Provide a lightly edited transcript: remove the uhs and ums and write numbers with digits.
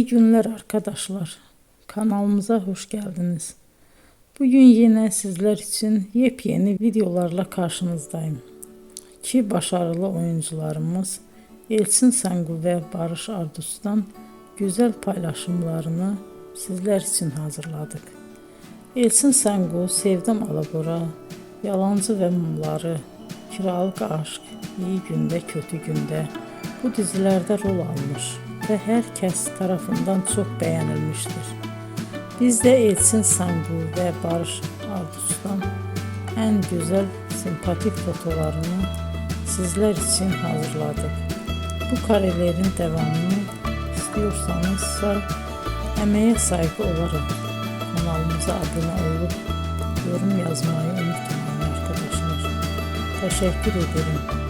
İyi günler arkadaşlar. Kanalımıza hoş geldiniz. Bugün yine sizler için yepyeni videolarla karşınızdayım. İki başarılı oyuncularımız Elçin Sangu ve Barış Ardus'tan güzel paylaşımlarını sizler için hazırladık. Elçin Sangu, Sevdim Alabora, Yalancı ve Mumları, Kiralık Aşk, İyi Günde Kötü Günde bu dizilerde rol almış ve herkes tarafından çok beğenilmiştir. Biz de Elçin Sangu ve Barış Ardus'tan en güzel sempatik fotolarını sizler için hazırladık. Bu karelerin devamını istiyorsanızsa emeğe saygı olarak kanalımıza abone olup yorum yazmayı unutmayın arkadaşlar. Teşekkür ederim.